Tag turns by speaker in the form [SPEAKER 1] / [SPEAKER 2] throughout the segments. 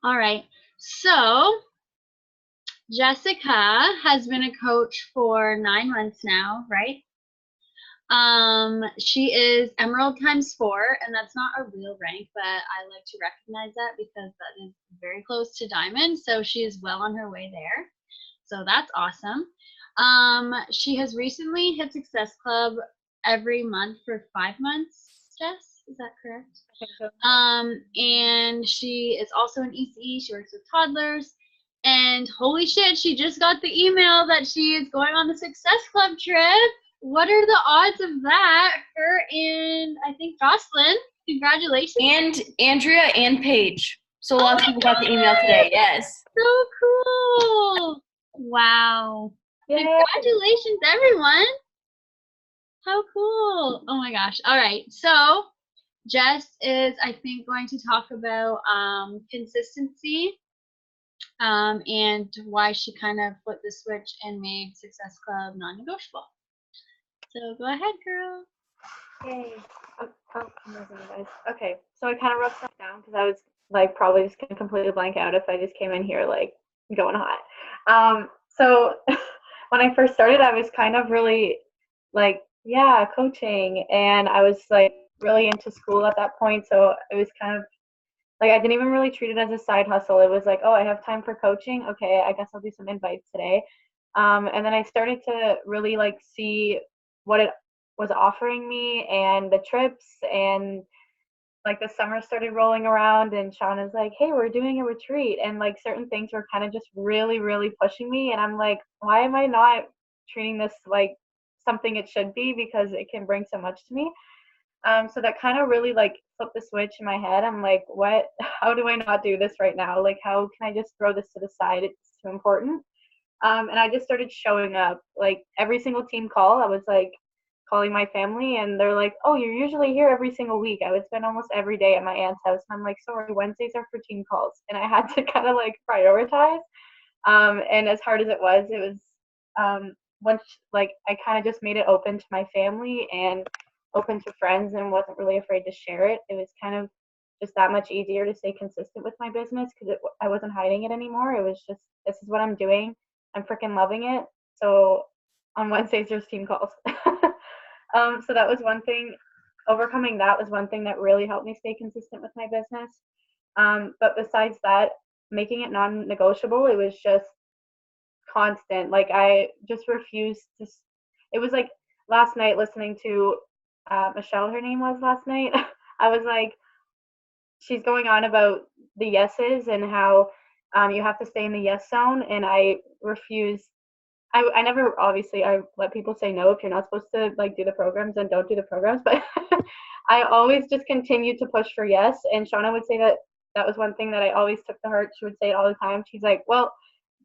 [SPEAKER 1] All right. So Jessica has been a coach for 9 months now, right? She is Emerald times 4, and that's not a real rank, but I like to recognize that because that is very close to Diamond. So she is well on her way there. So that's awesome. She has recently hit Success Club every month for 5 months. Jess, is that correct?
[SPEAKER 2] I think so.
[SPEAKER 1] And she is also an ECE. She works with toddlers. And holy shit, she just got the email that she is going on the Success Club trip. What are the odds of that? Her and I think Jocelyn. Congratulations.
[SPEAKER 3] And Andrea and Paige. So lots of
[SPEAKER 1] my
[SPEAKER 3] people got the email today. Yes.
[SPEAKER 1] So cool. Wow.
[SPEAKER 2] Yay.
[SPEAKER 1] Congratulations, everyone. How cool. Oh my gosh. All right. So Jess is, I think, going to talk about consistency and why she kind of flipped the switch and made Success Club non-negotiable. So go ahead, girl.
[SPEAKER 2] Yay. I'm listening, guys. Okay, so I kind of wrote stuff down because I was like probably just gonna completely blank out if I just came in here like going hot. So when I first started, I was kind of really like, yeah, coaching, and I was like really into school at that point. So it was kind of like I didn't even really treat it as a side hustle. It was like, oh, I have time for coaching. Okay, I guess I'll do some invites today. And then I started to really like see what it was offering me and the trips, and like the summer started rolling around and Shauna's like, hey, we're doing a retreat, and like certain things were kind of just really, really pushing me, and I'm like, why am I not treating this like something it should be, because it can bring so much to me. So that kind of really like flipped the switch in my head. I'm like, what, how do I not do this right now? Like, how can I just throw this to the side? It's too important. And I just started showing up like every single team call. I was like calling my family, and they're like, oh, you're usually here every single week. I would spend almost every day at my aunt's house. And I'm like, sorry, Wednesdays are for team calls. And I had to kind of like prioritize. And as hard as it was, once like I kind of just made it open to my family and open to friends, and wasn't really afraid to share it. It was kind of just that much easier to stay consistent with my business because I wasn't hiding it anymore. It was just, this is what I'm doing. I'm freaking loving it. So on Wednesdays, there's team calls. So that was one thing. Overcoming that was one thing that really helped me stay consistent with my business. But besides that, making it non-negotiable, it was just constant. Like I just refused to. It was like last night listening to Michelle, her name was last night. I was like, she's going on about the yeses and how you have to stay in the yes zone, and I refuse. I never, obviously I let people say no. If you're not supposed to like do the programs, then don't do the programs, but I always just continued to push for yes. And Shauna would say that that was one thing that I always took to heart. She would say it all the time. She's like, well,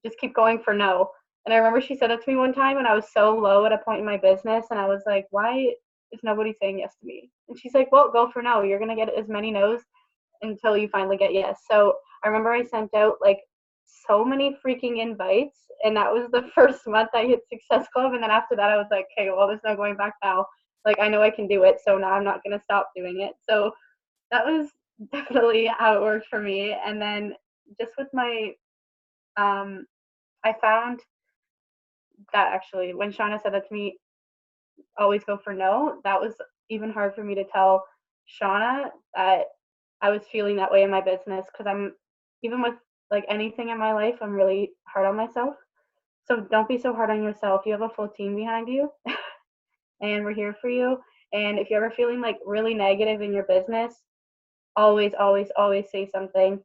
[SPEAKER 2] just keep going for no. And I remember she said that to me one time when I was so low at a point in my business, and I was like, why is nobody saying yes to me? And she's like, well, go for no. You're going to get as many no's until you finally get yes. So I remember I sent out like so many freaking invites, and that was the first month I hit Success Club. And then after that, I was like, okay, well, there's no going back now. Like, I know I can do it, so now I'm not going to stop doing it. So that was definitely how it worked for me. And then just with my, I found that actually when Shauna said that to me, always go for no, that was even hard for me to tell Shauna that I was feeling that way in my business, because I'm, even with like anything in my life, I'm really hard on myself. So don't be so hard on yourself. You have a full team behind you, and we're here for you. And if you're ever feeling like really negative in your business, always, always, always say something.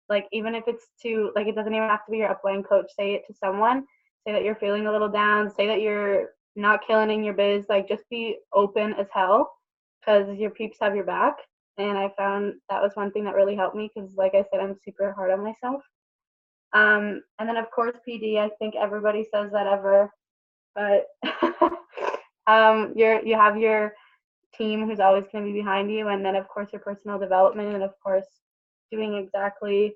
[SPEAKER 2] Like, even if it's to, like, it doesn't even have to be your upline coach. Say it to someone. Say that you're feeling a little down. Say that you're not killing in your biz. Like, just be open as hell, because your peeps have your back. And I found that was one thing that really helped me, because, like I said, I'm super hard on myself. And then, of course, PD. I think everybody says that ever, but you have your team who's always going to be behind you, and then of course your personal development, and of course doing exactly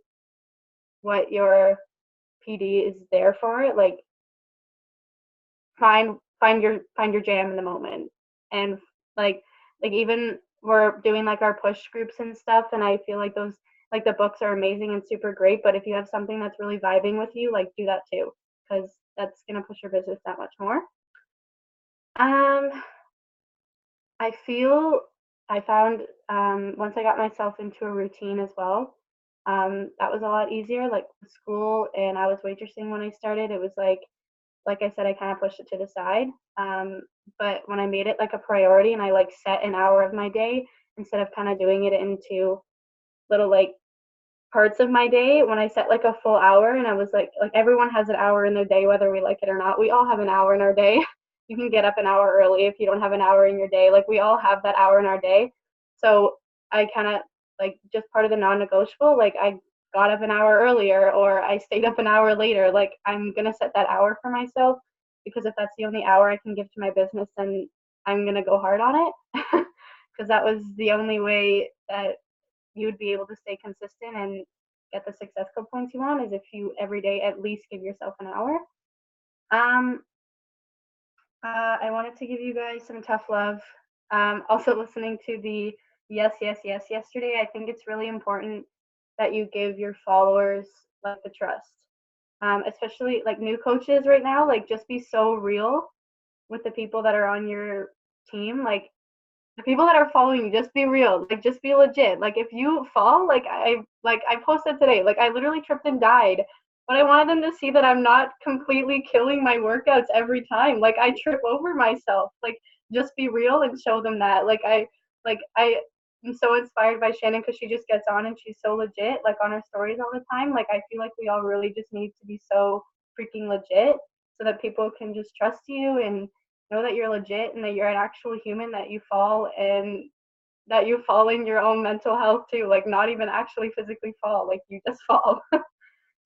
[SPEAKER 2] what your PD is there for. Like, find your jam in the moment, and like even we're doing like our push groups and stuff, and I feel like those like the books are amazing and super great, but if you have something that's really vibing with you, like do that too, because that's gonna push your business that much more. Um, I feel I found once I got myself into a routine as well, that was a lot easier. Like with school, and I was waitressing when I started. It was like I said, I kind of pushed it to the side. But when I made it like a priority and I like set an hour of my day instead of kind of doing it into little like parts of my day, when I set like a full hour and I was like everyone has an hour in their day, whether we like it or not. We all have an hour in our day. You can get up an hour early if you don't have an hour in your day. Like we all have that hour in our day. So I kind of like just part of the non-negotiable, like I got up an hour earlier or I stayed up an hour later. Like I'm going to set that hour for myself because if that's the only hour I can give to my business, then I'm going to go hard on it because that was the only way that you would be able to stay consistent and get the success code points you want is if you every day at least give yourself an hour. I wanted to give you guys some tough love. Also listening to the yes, yes, yes yesterday, I think it's really important that you give your followers like the trust. Especially like new coaches right now, like just be so real with the people that are on your team. Like the people that are following you, just be real. Like just be legit. Like if you fall, like I posted today, like I literally tripped and died. But I wanted them to see that I'm not completely killing my workouts every time. Like I trip over myself. Like just be real and show them that. I am so inspired by Shannon because she just gets on and she's so legit, like on her stories all the time. Like I feel like we all really just need to be so freaking legit so that people can just trust you and know that you're legit and that you're an actual human, that you fall and that you fall in your own mental health too, like not even actually physically fall, like you just fall.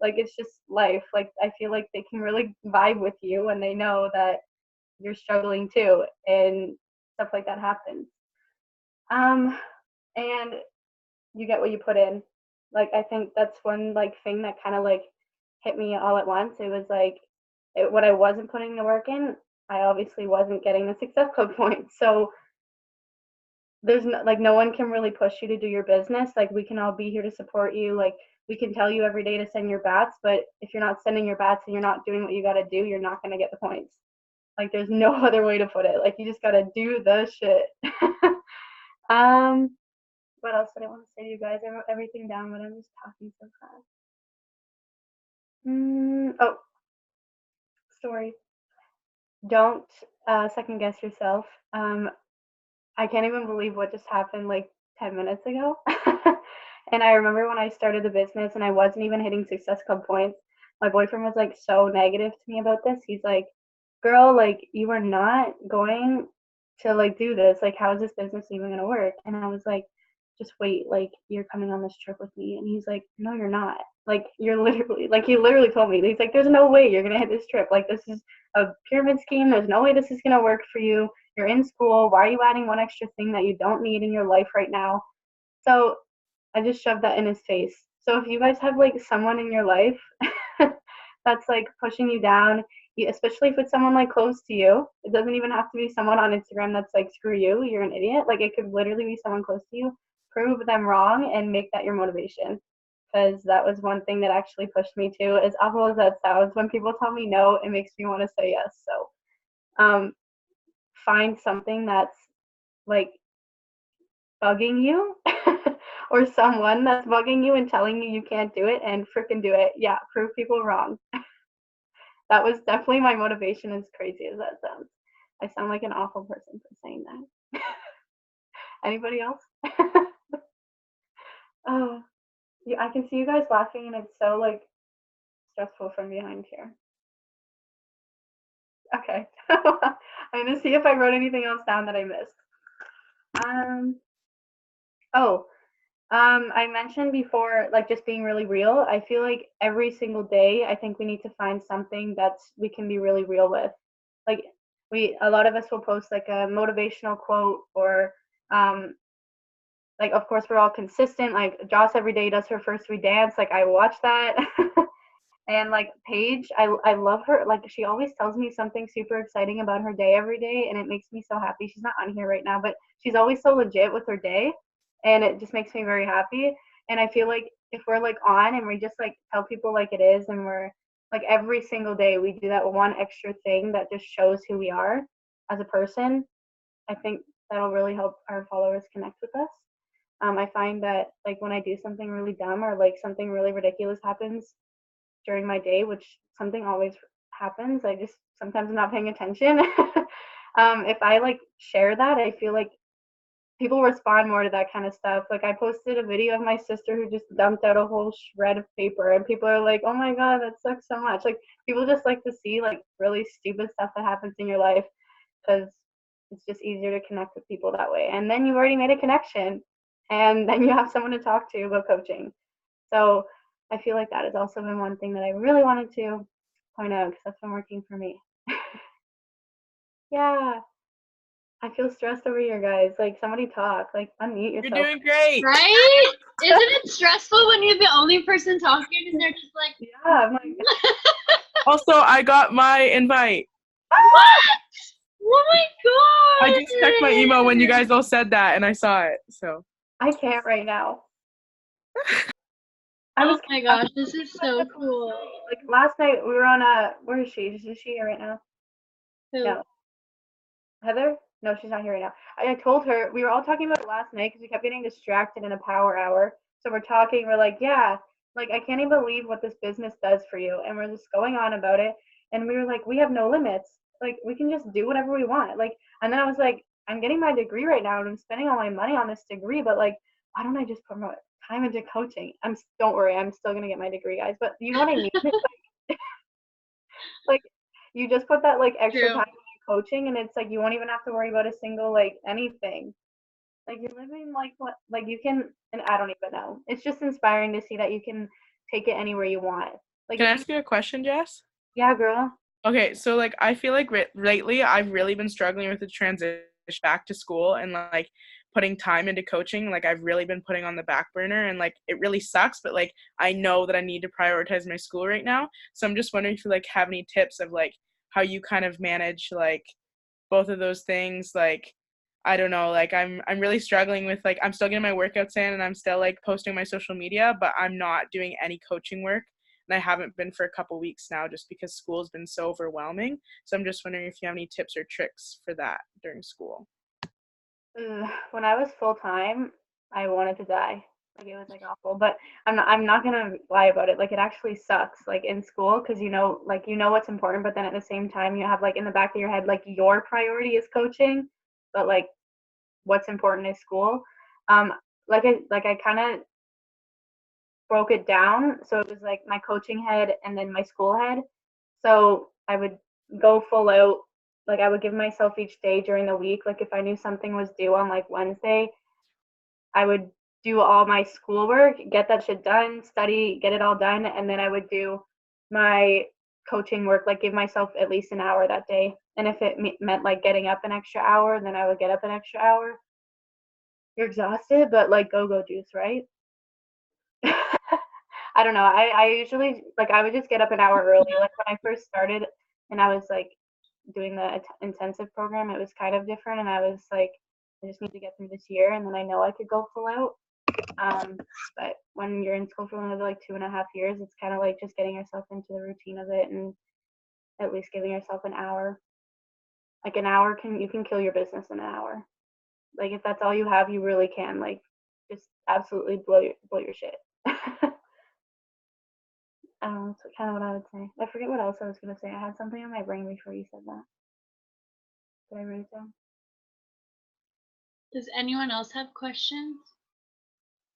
[SPEAKER 2] Like it's just life. Like I feel like they can really vibe with you when they know that you're struggling too and stuff like that happens. And you get what you put in. Like I think that's one like thing that kind of like hit me all at once. It was like what I wasn't putting the work in, I obviously wasn't getting the success code points. So there's no one can really push you to do your business. Like we can all be here to support you. Like we can tell you every day to send your bats, but if you're not sending your bats and you're not doing what you got to do, you're not going to get the points. Like there's no other way to put it. Like you just got to do the shit. What else did I want to say to you guys? I wrote everything down, but I'm just talking so fast. Oh, story. Don't second guess yourself. I can't even believe what just happened like 10 minutes ago. And I remember when I started the business and I wasn't even hitting success club points, my boyfriend was like so negative to me about this. He's like, girl, like you are not going to like do this. Like, how is this business even going to work? And I was like, just wait, like you're coming on this trip with me. And he's like, no, you're not. Like you're literally, like he literally told me, he's like, there's no way you're going to hit this trip. Like this is a pyramid scheme. There's no way this is going to work for you. You're in school. Why are you adding one extra thing that you don't need in your life right now? So I just shoved that in his face. So if you guys have like someone in your life that's like pushing you down, especially if it's someone like close to you, it doesn't even have to be someone on Instagram that's like, screw you, you're an idiot. Like it could literally be someone close to you. Prove them wrong and make that your motivation. Because that was one thing that actually pushed me too. As awful as that sounds, when people tell me no, it makes me want to say yes. So find something that's like bugging you or someone that's bugging you and telling you you can't do it and freaking do it. Yeah, prove people wrong. That was definitely my motivation, as crazy as that sounds. I sound like an awful person for saying that. Anybody else? Oh, yeah, I can see you guys laughing and it's so like stressful from behind here. Okay. I'm gonna see if I wrote anything else down that I missed. I mentioned before, like just being really real. I feel like every single day, I think we need to find something that's we can be really real with. Like a lot of us will post like a motivational quote or, like of course we're all consistent. Like Joss every day does her first free dance. Like I watch that. And like Paige, I love her. Like she always tells me something super exciting about her day every day, and it makes me so happy. She's not on here right now, but she's always so legit with her day, and it just makes me very happy. And I feel like if we're like on and we just like tell people like it is, and we're like every single day we do that one extra thing that just shows who we are as a person, I think that'll really help our followers connect with us. I find that like when I do something really dumb or like something really ridiculous happens during my day, which something always happens, I just sometimes I'm not paying attention. If I like share that, I feel like people respond more to that kind of stuff. Like I posted a video of my sister who just dumped out a whole shred of paper, and people are like, "Oh my god, that sucks so much." Like people just like to see like really stupid stuff that happens in your life because it's just easier to connect with people that way. And then you've already made a connection, and then you have someone to talk to about coaching. So I feel like that has also been one thing that I really wanted to point out because that's been working for me. Yeah. I feel stressed over here, guys. Like, somebody talk. Like, unmute
[SPEAKER 4] You're
[SPEAKER 2] yourself.
[SPEAKER 4] doing great.
[SPEAKER 1] Right? Isn't it stressful when you're the only person talking and they're just like,
[SPEAKER 2] Yeah, I'm like,
[SPEAKER 4] Also, I got my invite.
[SPEAKER 1] what? Oh my god!
[SPEAKER 4] I just checked my email when you guys all said that, and I saw it. So
[SPEAKER 2] I can't right now. I
[SPEAKER 1] Oh
[SPEAKER 2] was
[SPEAKER 1] my gosh, this is so cool.
[SPEAKER 2] like last night we were on a. Where is she? Is she here right now?
[SPEAKER 1] Who?
[SPEAKER 2] No. Heather? No, she's not here right now. I told her we were all talking about it last night because we kept getting distracted in a power hour. So we're talking. We're like, yeah, like I can't even believe what this business does for you, and we're just going on about it. And we were like, we have no limits. Like we can just do whatever we want. Like, and then I was like, I'm getting my degree right now, and I'm spending all my money on this degree. But like, why don't I just put more time into coaching? Don't worry, I'm still gonna get my degree, guys. But you know what I mean? Like you just put that like extra
[SPEAKER 1] True.
[SPEAKER 2] time in coaching, and it's like you won't even have to worry about a single like anything. Like you're living like what like you can, and I don't even know. It's just inspiring to see that you can take it anywhere you want. Like
[SPEAKER 4] can I ask you a question, Jess?
[SPEAKER 2] yeah, girl.
[SPEAKER 4] Okay, so like I feel like lately I've really been struggling with the transition back to school and like putting time into coaching. Like I've really been putting on the back burner, and like it really sucks, but like I know that I need to prioritize my school right now. So I'm just wondering if you like have any tips of like how you kind of manage like both of those things. Like I don't know, like I'm really struggling with like I'm still getting my workouts in and I'm still like posting my social media, but I'm not doing any coaching work. And I haven't been for a couple weeks now just because school's been so overwhelming. So I'm just wondering if you have any tips or tricks for that during school.
[SPEAKER 2] When I was full time, I wanted to die. Like it was like awful. But I'm not gonna lie about it. Like it actually sucks. Like in school, because like you know what's important, but then at the same time you have like in the back of your head like your priority is coaching, but like what's important is school. Um, like I kind of broke it down. So it was like my coaching head and then my school head. So I would go full out. Like I would give myself each day during the week. Like if I knew something was due on like Wednesday, I would do all my schoolwork, get that shit done, study, get it all done, and then I would do my coaching work, like give myself at least an hour that day. And if it meant like getting up an extra hour, then I would get up an extra hour. You're exhausted, but like go juice, right? I don't know. I usually like I would just get up an hour early. Like when I first started and I was like doing the intensive program, it was kind of different, and I was like, I just need to get through this year, and then I know I could go full out. But when you're in school for another like 2.5 years, it's kind of like just getting yourself into the routine of it, and at least giving yourself an hour. Like an hour you can kill your business in an hour. Like if that's all you have, you really can like just absolutely blow your shit. That's kind of what I would say. I forget what else I was gonna say. I had something in my brain before you said that. Did I write it down?
[SPEAKER 1] Does anyone else have questions?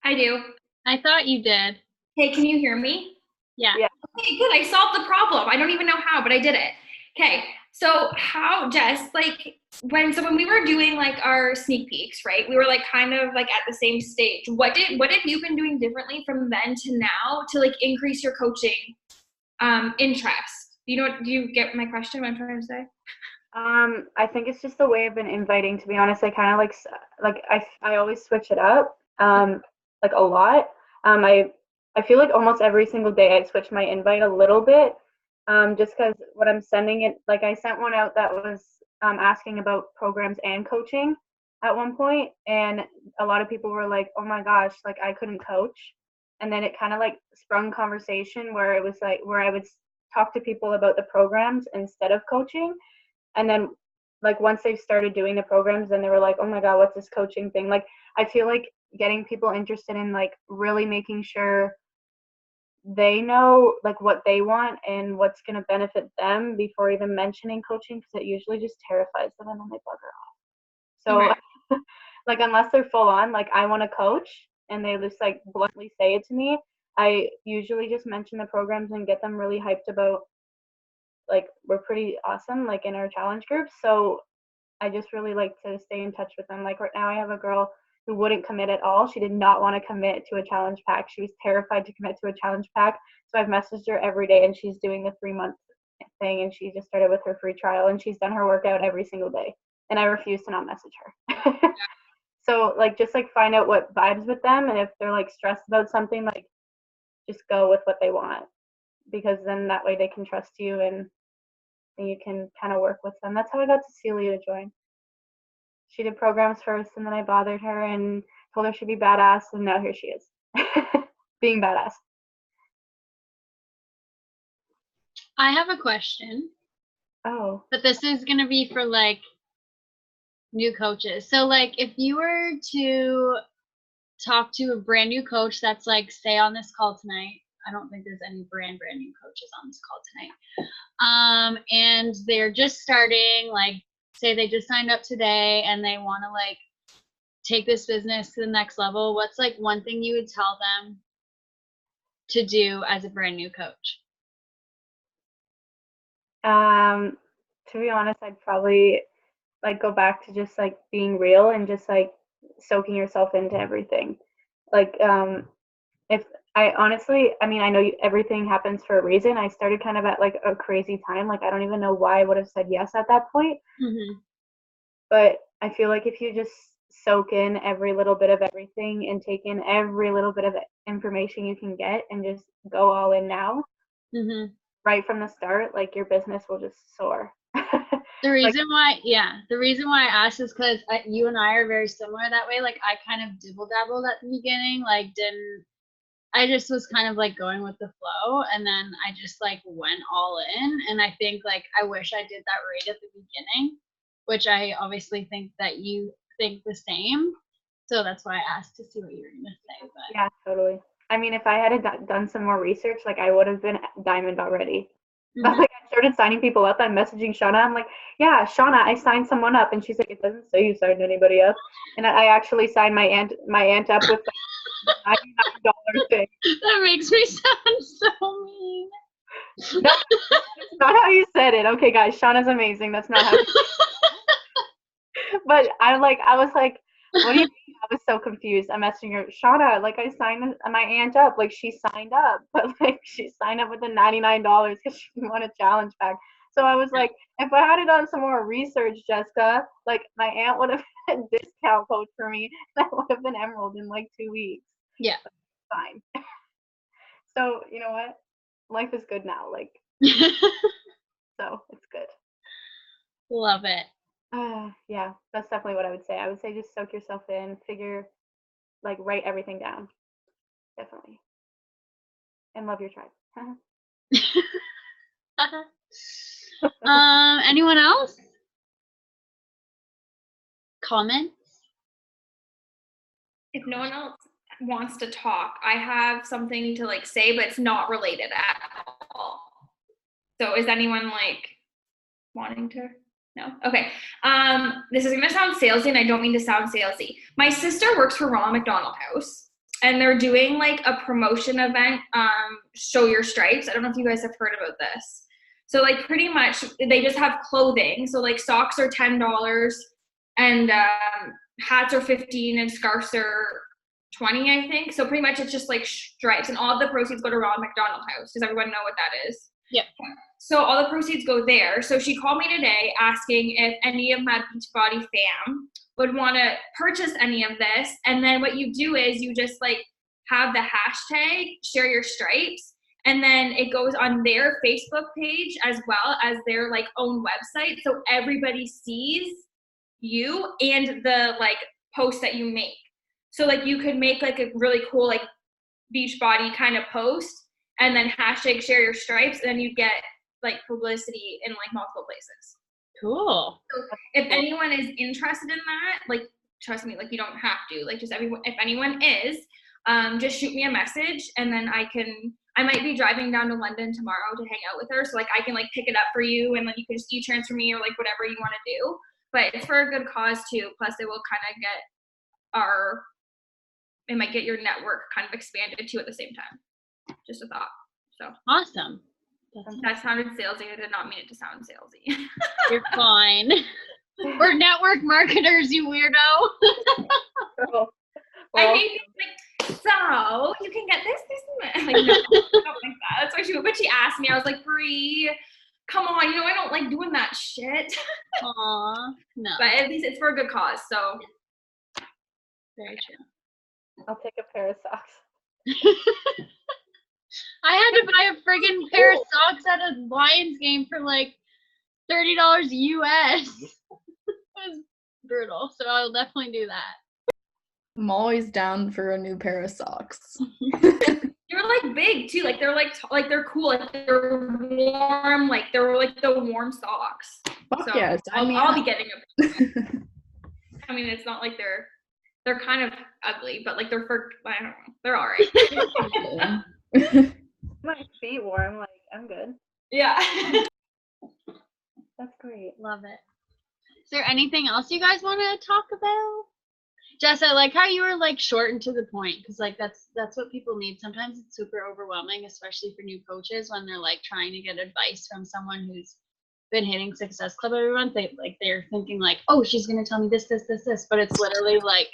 [SPEAKER 3] I do.
[SPEAKER 1] I thought you did.
[SPEAKER 3] Hey, can you hear me?
[SPEAKER 1] Yeah.
[SPEAKER 2] Yeah.
[SPEAKER 3] Okay, good. I solved the problem. I don't even know how, but I did it. Okay. So how, Jess, like when we were doing like our sneak peeks, right? We were like kind of like at the same stage. What have you been doing differently from then to now to like increase your coaching interest? Do you get my question, what I'm trying to say?
[SPEAKER 2] I think it's just the way I've been inviting. To be honest, I kind of like I always switch it up, like a lot. I feel like almost every single day I switch my invite a little bit, just because what I'm sending it. Like I sent one out that was asking about programs and coaching at one point, and a lot of people were like, "Oh my gosh, like I couldn't coach," And then it kind of like sprung conversation where it was like where I would talk to people about the programs instead of coaching. And then like once they started doing the programs, then they were like, oh my God, what's this coaching thing? Like I feel like getting people interested in like really making sure they know like what they want and what's going to benefit them before even mentioning coaching, because it usually just terrifies them and then they bugger off. So
[SPEAKER 3] Right.
[SPEAKER 2] like unless they're full on like I want to coach and they just like bluntly say it to me, I usually just mention the programs and get them really hyped about like we're pretty awesome like in our challenge group. So I just really like to stay in touch with them. Like right now I have a girl who wouldn't commit at all. She did not want to commit to a challenge pack. She was terrified to commit to a challenge pack. So I've messaged her every day and she's doing the 3-month thing, and she just started with her free trial and she's done her workout every single day. And I refuse to not message her. So like just like find out what vibes with them, and if they're like stressed about something, like just go with what they want, because then that way they can trust you and you can kind of work with them. That's how I got Cecilia to join. She did programs first, and then I bothered her and told her she'd be badass, and now here she is, being badass.
[SPEAKER 1] I have a question,
[SPEAKER 2] Oh,
[SPEAKER 1] but this is going to be for like new coaches. So like if you were to talk to a brand new coach that's like, say on this call tonight, I don't think there's any brand new coaches on this call tonight. And they're just starting, like say they just signed up today and they want to like take this business to the next level. What's like one thing you would tell them to do as a brand new coach?
[SPEAKER 2] to be honest, I'd probably like go back to just like being real and just like soaking yourself into everything. Like if I honestly, I mean, I know everything happens for a reason. I started kind of at like a crazy time. Like I don't even know why I would have said yes at that point.
[SPEAKER 1] Mm-hmm.
[SPEAKER 2] But I feel like if you just soak in every little bit of everything and take in every little bit of information you can get and just go all in now,
[SPEAKER 1] Mm-hmm.
[SPEAKER 2] right from the start, like your business will just soar.
[SPEAKER 1] The reason why I asked is because you and I are very similar that way. Like I kind of dibble dabbled at the beginning, like I just was kind of like going with the flow, and then I just like went all in. And I think like I wish I did that right at the beginning, which I obviously think that you think the same. So that's why I asked to see what you were gonna say. But
[SPEAKER 2] Yeah, totally. I mean, if I had done some more research, like I would have been diamond already. But
[SPEAKER 1] Mhm.
[SPEAKER 2] like I started signing people up. I'm messaging Shauna. I'm like, yeah, Shauna, I signed someone up, and she's like, it doesn't say you signed anybody up. And I actually signed my aunt up with the $99 thing.
[SPEAKER 1] That makes me sound so mean.
[SPEAKER 2] No, that's not how you said it. Okay, guys, Shauna's amazing. That's not how. But I was like, what do you mean? I was so confused. I'm messaging her, Shauna, like I signed my aunt up, like she signed up, but like she signed up with the $99 because she won a challenge pack. So I was like, if I had done some more research, Jessica, like my aunt would have had a discount code for me, and I would have been emerald in like 2 weeks.
[SPEAKER 1] Yeah.
[SPEAKER 2] Fine. So you know what? Life is good now. Like, so it's good.
[SPEAKER 1] Love it.
[SPEAKER 2] Yeah, that's definitely what I would say. I would say just soak yourself in, like write everything down. Definitely. And love your tribe.
[SPEAKER 1] Anyone else? Comments?
[SPEAKER 3] If no one else wants to talk, I have something to like say, but it's not related at all. So is anyone like wanting to? No? Okay. This is gonna sound salesy, and I don't mean to sound salesy. My sister works for Ronald McDonald House, and they're doing like a promotion event, Show Your Stripes. I don't know if you guys have heard about this. So like pretty much they just have clothing. So like socks are $10 and hats are 15 and scarves are 20, I think. So pretty much it's just like stripes, and all of the proceeds go to Ronald McDonald House. Does everyone know what that is?
[SPEAKER 1] Yep.
[SPEAKER 3] So all the proceeds go there. So she called me today asking if any of my Beachbody fam would want to purchase any of this. And then what you do is you just like have the hashtag Share Your Stripes, and then it goes on their Facebook page as well as their like own website, so everybody sees you and the like post that you make. So like you could make like a really cool like Beachbody kind of post, and then hashtag share your stripes, and then you get like publicity in like multiple places.
[SPEAKER 1] Cool.
[SPEAKER 3] So if anyone is interested in that, like trust me, like you don't have to, like just everyone, if anyone is, just shoot me a message, and then I might be driving down to London tomorrow to hang out with her, so like I can like pick it up for you, and then you can just e-transfer me or like whatever you want to do. But it's for a good cause too. Plus it will kind of it might get your network kind of expanded too at the same time. Just a thought. So
[SPEAKER 1] Awesome.
[SPEAKER 3] that sounded salesy. I did not mean it to sound salesy.
[SPEAKER 1] You're fine. We're network marketers, you weirdo.
[SPEAKER 2] Well,
[SPEAKER 3] I hate being like, so you can get this, and that. Like, no, I don't like that. That's why she asked me. I was like, Bree, come on, I don't like doing that shit.
[SPEAKER 1] Aw, no.
[SPEAKER 3] But at least it's for a good cause, so.
[SPEAKER 1] Very true.
[SPEAKER 2] I'll take a pair of socks.
[SPEAKER 1] I had to buy a friggin' pair of socks at a Lions game for like $30 US. It was brutal, so I'll definitely do that.
[SPEAKER 5] I'm always down for a new pair of socks.
[SPEAKER 3] They're like big too, like they're like they're cool, like they're warm, like they're like the warm socks.
[SPEAKER 5] Fuck
[SPEAKER 3] So
[SPEAKER 5] yes.
[SPEAKER 3] I'll be getting them. I mean, it's not like they're kind of ugly, but like they're for, I don't know, they're all right.
[SPEAKER 2] My feet warm, like I'm good.
[SPEAKER 3] Yeah.
[SPEAKER 2] That's great.
[SPEAKER 1] Love it. Is there anything else you guys want to talk about? Jess, I like how you were like short and to the point, because like that's what people need. Sometimes it's super overwhelming, especially for new coaches when they're like trying to get advice from someone who's been hitting Success Club every month. They're thinking like, oh, she's gonna tell me this, but it's literally like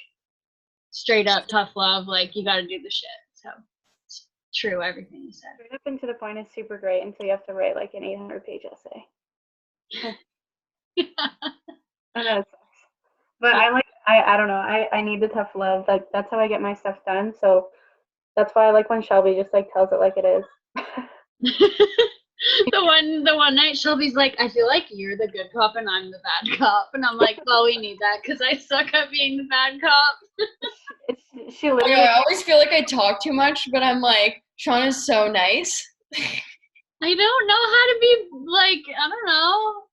[SPEAKER 1] straight up tough love. Like you got to do the shit. So it's true, everything you said.
[SPEAKER 2] Straight up and to the point is super great until you have to write like an 800-page essay. I know it sucks. But I don't know. I need the tough love. Like that's how I get my stuff done. So that's why I like when Shelby just like tells it like it is.
[SPEAKER 1] The one night Shelby's like, I feel like you're the good cop and I'm the bad cop, and I'm like, well, we need that because I suck at being the bad cop.
[SPEAKER 2] She literally.
[SPEAKER 6] I always feel like I talk too much, but I'm like, Sean is so nice.
[SPEAKER 1] I don't know how to be like, I don't know.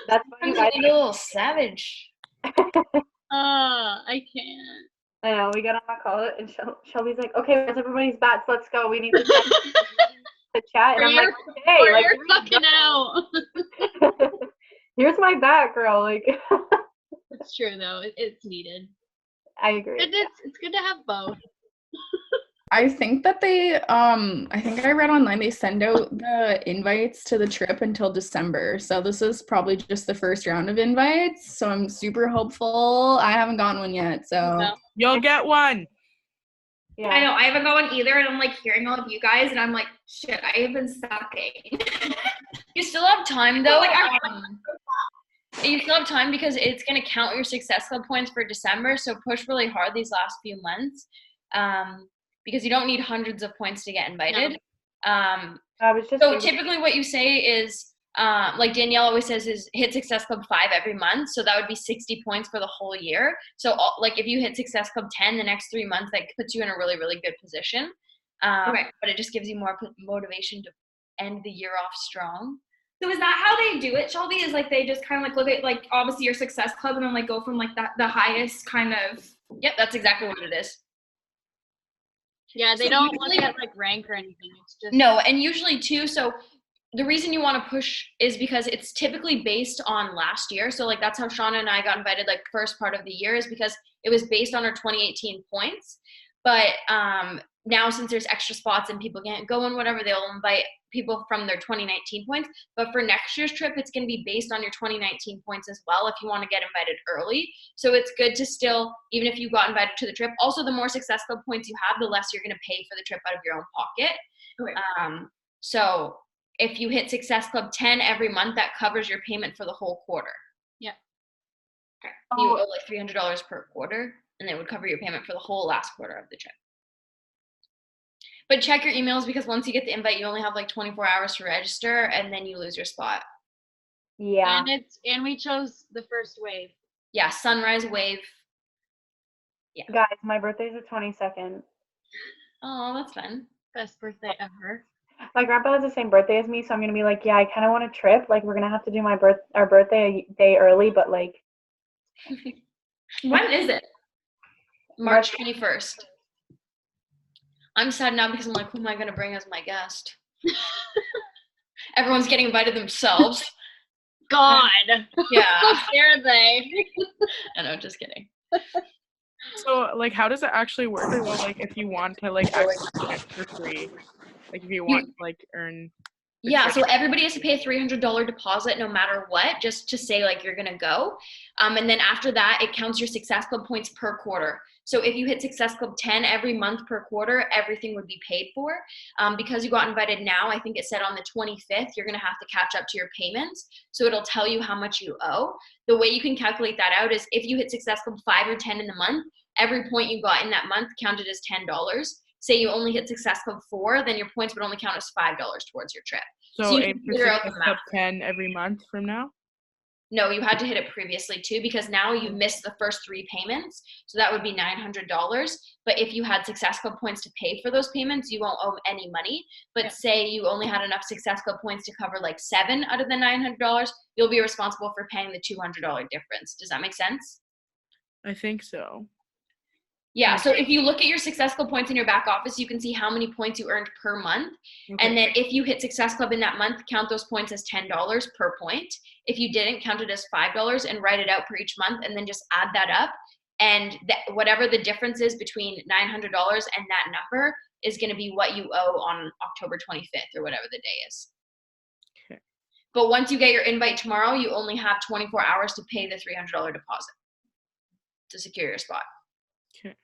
[SPEAKER 2] That's why you
[SPEAKER 6] I'm
[SPEAKER 2] guys.
[SPEAKER 6] a little savage.
[SPEAKER 1] I can't.
[SPEAKER 2] I know, we got on my call and Shelby's like, okay, where's everybody's bats? Let's go. We need to chat. And I'm like, okay,
[SPEAKER 1] Or
[SPEAKER 2] like,
[SPEAKER 1] you're fucking out.
[SPEAKER 2] here's my bat, girl. Like,
[SPEAKER 1] It's true though. It's needed.
[SPEAKER 2] I agree.
[SPEAKER 1] It's good to have both.
[SPEAKER 5] I think that I think I read online they send out the invites to the trip until December. So this is probably just the first round of invites. So I'm super hopeful. I haven't gotten one yet. So
[SPEAKER 1] No.
[SPEAKER 4] You'll get one.
[SPEAKER 2] Yeah.
[SPEAKER 3] I know, I haven't got one either, and I'm like hearing all of you guys, and I'm like, shit, I have been sucking.
[SPEAKER 6] You still have time though.
[SPEAKER 3] Like,
[SPEAKER 6] You still have time because it's going to count your Success Club points for December. So push really hard these last few months because you don't need hundreds of points to get invited.
[SPEAKER 2] I was just
[SPEAKER 6] So
[SPEAKER 2] thinking-
[SPEAKER 6] typically what you say is, like Danielle always says, is hit Success Club 5 every month. So that would be 60 points for the whole year. So like if you hit Success Club 10 the next 3 months, that puts you in a really, really good position.
[SPEAKER 3] Okay.
[SPEAKER 6] But it just gives you more motivation to end the year off strong.
[SPEAKER 3] So is that how they do it, Shelby? Is like they just kind of like look at like obviously your Success Club and then like go from like that the highest kind of.
[SPEAKER 6] Yep, that's exactly what it is.
[SPEAKER 1] Yeah, they
[SPEAKER 6] So
[SPEAKER 1] don't
[SPEAKER 6] usually-
[SPEAKER 1] look at like rank or anything. It's just
[SPEAKER 6] No, and usually too, so the reason you want to push is because it's typically based on last year. So like that's how Shauna and I got invited like first part of the year is because it was based on our 2018 points. But now since there's extra spots and people can't go and whatever, they'll invite people from their 2019 points. But for next year's trip, it's going to be based on your 2019 points as well if you want to get invited early. So it's good to still, even if you got invited to the trip, also the more Success Club points you have, the less you're going to pay for the trip out of your own pocket.
[SPEAKER 3] Okay.
[SPEAKER 6] So if you hit Success Club 10 every month, that covers your payment for the whole quarter.
[SPEAKER 1] Yeah.
[SPEAKER 6] Okay. You owe like $300 per quarter, and it would cover your payment for the whole last quarter of the trip. But check your emails because once you get the invite, you only have like 24 hours to register, and then you lose your spot.
[SPEAKER 2] Yeah.
[SPEAKER 1] and we chose the first wave.
[SPEAKER 6] Yeah, Sunrise Wave.
[SPEAKER 2] Guys, my birthday's the 22nd.
[SPEAKER 6] Oh, that's fun.
[SPEAKER 1] Best birthday ever.
[SPEAKER 2] My grandpa has the same birthday as me, so I'm gonna be like, yeah, I kind of want a trip. Like, we're gonna have to do our birthday a day early, but like,
[SPEAKER 6] When is it? March 21st. I'm sad now because I'm like, who am I going to bring as my guest? Everyone's getting invited themselves.
[SPEAKER 1] God.
[SPEAKER 6] Yeah.
[SPEAKER 1] How dare they?
[SPEAKER 6] I know, just kidding.
[SPEAKER 4] So, like, how does it actually work? Though, like, if you want to, like, actually get it for free, like, if you want to, like, earn.
[SPEAKER 6] Yeah, so everybody has to pay a $300 deposit no matter what, just to say like you're gonna go. And then after that, it counts your Success Club points per quarter. So if you hit Success Club 10 every month per quarter, everything would be paid for. Because you got invited now, I think it said on the 25th, you're gonna have to catch up to your payments. So it'll tell you how much you owe. The way you can calculate that out is if you hit Success Club 5 or 10 in the month, every point you got in that month counted as $10. Say you only hit Success Club 4, then your points would only count as $5 towards your trip.
[SPEAKER 4] So
[SPEAKER 6] you
[SPEAKER 4] aim
[SPEAKER 6] can
[SPEAKER 4] for
[SPEAKER 6] figure out the
[SPEAKER 4] Success Club
[SPEAKER 6] math.
[SPEAKER 4] 10 every month from now?
[SPEAKER 6] No, you had to hit it previously too, because now you've missed the first 3 payments. So that would be $900. But if you had Success Club points to pay for those payments, you won't owe any money. But say you only had enough Success Club points to cover like 7 out of the $900, you'll be responsible for paying the $200 difference. Does that make sense?
[SPEAKER 4] I think so.
[SPEAKER 6] Yeah, so if you look at your Success Club points in your back office, you can see how many points you earned per month.
[SPEAKER 4] Okay.
[SPEAKER 6] And then if you hit Success Club in that month, count those points as $10 per point. If you didn't, count it as $5 and write it out for each month, and then just add that up. And whatever the difference is between $900 and that number is going to be what you owe on October 25th or whatever the day is.
[SPEAKER 4] Okay.
[SPEAKER 6] But once you get your invite tomorrow, you only have 24 hours to pay the $300 deposit to secure your spot.
[SPEAKER 1] Okay.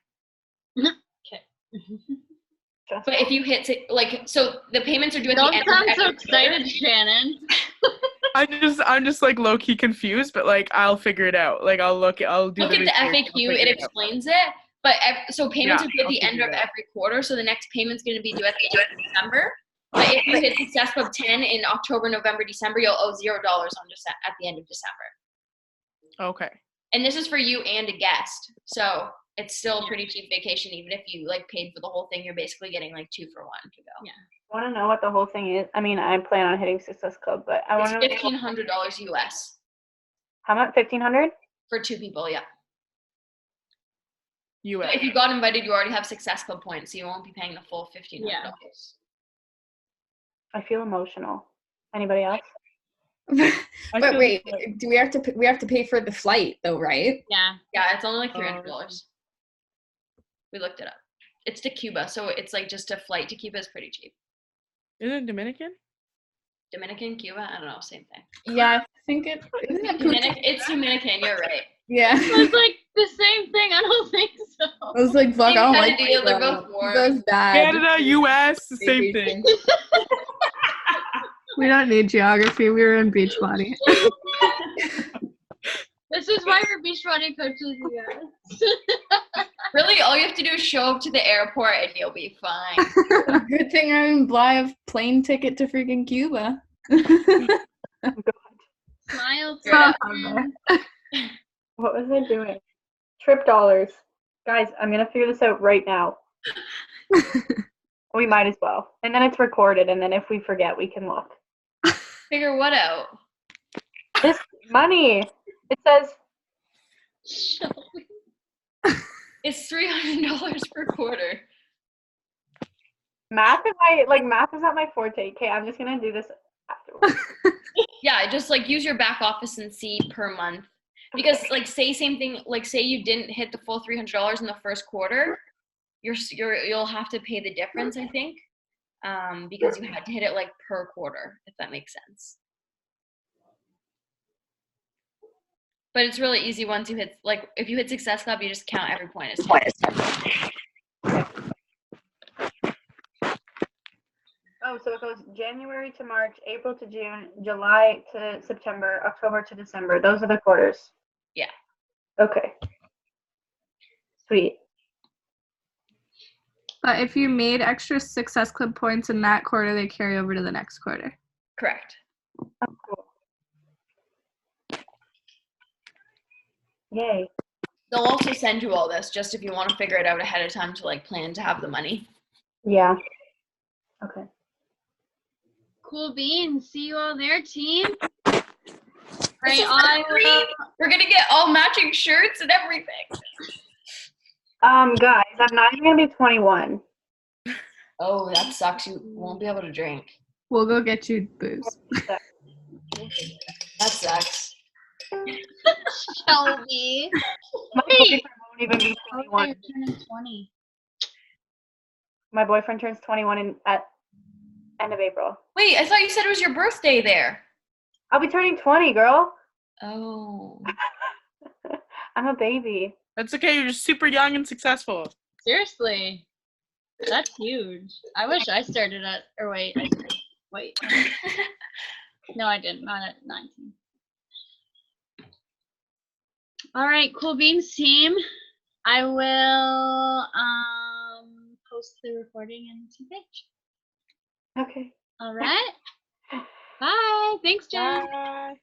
[SPEAKER 6] But if you hit like, so the payments are due at
[SPEAKER 1] Don't
[SPEAKER 6] the end
[SPEAKER 1] sound
[SPEAKER 6] of
[SPEAKER 1] so
[SPEAKER 6] every quarter.
[SPEAKER 1] excited, Shannon.
[SPEAKER 4] I'm just like low key confused, but like I'll figure it out. Like I'll do
[SPEAKER 6] Look
[SPEAKER 4] the
[SPEAKER 6] at the
[SPEAKER 4] research, I'll
[SPEAKER 6] FAQ,
[SPEAKER 4] figure
[SPEAKER 6] it
[SPEAKER 4] out.
[SPEAKER 6] explains it. But so payments
[SPEAKER 4] Yeah,
[SPEAKER 6] are due at
[SPEAKER 4] I'll
[SPEAKER 6] the end
[SPEAKER 4] figure
[SPEAKER 6] of
[SPEAKER 4] it out.
[SPEAKER 6] every quarter. So the next payment's going to be due at the end of December. But if you hit Success Club 10 in October, November, December, you'll owe $0 at the end of December.
[SPEAKER 4] Okay.
[SPEAKER 6] And this is for you and a guest. So it's still a pretty cheap vacation. Even if you like paid for the whole thing, you're basically getting like 2 for 1 to go.
[SPEAKER 1] Yeah.
[SPEAKER 2] I want to know what the whole thing is. I mean, I plan on hitting Success Club, but I want
[SPEAKER 6] It's
[SPEAKER 2] to know
[SPEAKER 6] $1,500 US
[SPEAKER 2] how much. 1,500.
[SPEAKER 6] for 2 people. Yeah.
[SPEAKER 4] US.
[SPEAKER 6] But if you got invited, you already have Success Club points, so you won't be paying the full $1,500.
[SPEAKER 1] Yeah.
[SPEAKER 2] I feel emotional. Anybody else?
[SPEAKER 5] But wait, do we have to pay for the flight though, right?
[SPEAKER 1] Yeah.
[SPEAKER 6] Yeah, it's only like $300. We looked it up. It's to Cuba, so it's like just a flight to Cuba is pretty cheap.
[SPEAKER 4] Isn't it Dominican?
[SPEAKER 6] Dominican, Cuba, I don't know, same thing.
[SPEAKER 5] Yeah, I think it isn't it
[SPEAKER 6] It's Dominican, you're right.
[SPEAKER 5] Yeah.
[SPEAKER 1] It was like the same thing. I don't think so.
[SPEAKER 5] I was like, fuck, I don't like
[SPEAKER 6] Deal, they're
[SPEAKER 5] Cuba.
[SPEAKER 6] both warm.
[SPEAKER 5] Cuba's bad.
[SPEAKER 4] Canada, US, the same thing.
[SPEAKER 7] We don't need geography. We were in Beachbody.
[SPEAKER 1] This is why we're Beachbody coaches, you guys.
[SPEAKER 6] Really, all you have to do is show up to the airport and you'll be fine.
[SPEAKER 5] Good thing I didn't buy a plane ticket to freaking Cuba.
[SPEAKER 1] Smile.
[SPEAKER 6] Yeah.
[SPEAKER 2] What was I doing? Trip dollars. Guys, I'm going to figure this out right now. We might as well. And then it's recorded, and then if we forget, we can look.
[SPEAKER 6] Figure what out?
[SPEAKER 2] This money. It says
[SPEAKER 6] It's $300 per quarter.
[SPEAKER 2] math is not my forte. Okay, I'm just going to do this afterwards.
[SPEAKER 6] Yeah, just like use your back office and see per month. Because like say same thing, like say you didn't hit the full $300 in the first quarter, you'll have to pay the difference, I think, because you had to hit it like per quarter, if that makes sense. But it's really easy once you hit, like if you hit Success Club, you just count every point as 10.
[SPEAKER 2] Oh, so it goes January to March, April to June, July to September, October to December. Those are the quarters.
[SPEAKER 6] Yeah.
[SPEAKER 2] Okay. Sweet.
[SPEAKER 7] But if you made extra Success Club points in that quarter, they carry over to the next quarter.
[SPEAKER 6] Correct.
[SPEAKER 2] Oh, cool. Yay.
[SPEAKER 6] They'll also send you all this just if you want to figure it out ahead of time to like plan to have the money.
[SPEAKER 2] Yeah. Okay.
[SPEAKER 1] Cool beans. See you all there, team.
[SPEAKER 3] This
[SPEAKER 1] Right,
[SPEAKER 3] is
[SPEAKER 1] I
[SPEAKER 3] great.
[SPEAKER 1] will.
[SPEAKER 3] We're gonna get all matching shirts and everything.
[SPEAKER 2] Guys, I'm not even gonna be 21.
[SPEAKER 6] Oh, that sucks. You won't be able to drink.
[SPEAKER 7] We'll go get you booze.
[SPEAKER 6] That sucks.
[SPEAKER 1] Shelby.
[SPEAKER 2] My boyfriend won't even be
[SPEAKER 1] Oh,
[SPEAKER 2] 21.
[SPEAKER 1] they're turning 20.
[SPEAKER 2] My boyfriend turns 21 at end of April.
[SPEAKER 6] Wait, I thought you said it was your birthday there.
[SPEAKER 2] I'll be turning 20, girl.
[SPEAKER 6] Oh.
[SPEAKER 2] I'm a baby.
[SPEAKER 4] That's okay. You're just super young and successful.
[SPEAKER 1] Seriously. That's huge. I wish I started at, or wait. Wait. No, I didn't. Not at 19. All right, cool beans team. I will post the recording in the page.
[SPEAKER 2] Okay.
[SPEAKER 1] All right. Bye. Thanks, Jen.
[SPEAKER 4] Bye.